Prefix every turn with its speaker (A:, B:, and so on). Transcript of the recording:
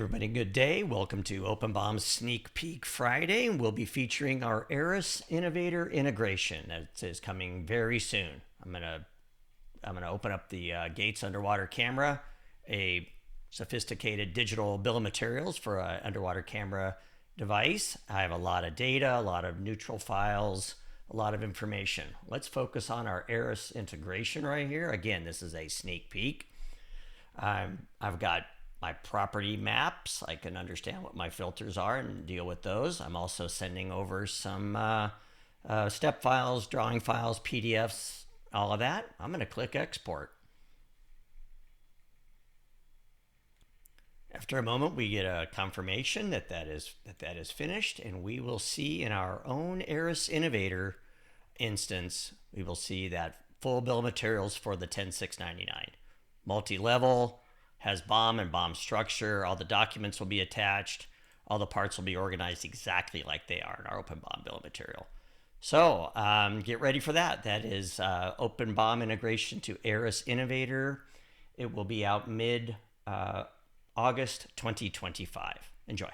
A: everybody, good day. Welcome to OpenBOM Sneak Peek Friday. We'll be featuring our Aras Innovator integration that is coming very soon. I'm gonna open up the Gates underwater camera, a sophisticated digital bill of materials for an underwater camera device. I have a lot of data, a lot of neutral files, a lot of information. Let's focus on our Aras integration right here. Again, this is a sneak peek. I've got my property maps. I can understand what my filters are and deal with those. I'm also sending over some step files, drawing files, PDFs, all of that. I'm going to click export. After a moment, we get a confirmation that that is finished, and we will see in our own Aras Innovator instance, we will see that full bill of materials for the 10699. Multi-level, has BOM and BOM structure. All the documents will be attached. All the parts will be organized exactly like they are in our OpenBOM bill of material. So get ready for that. That is OpenBOM integration to Aras Innovator. It will be out mid-August 2025. Enjoy.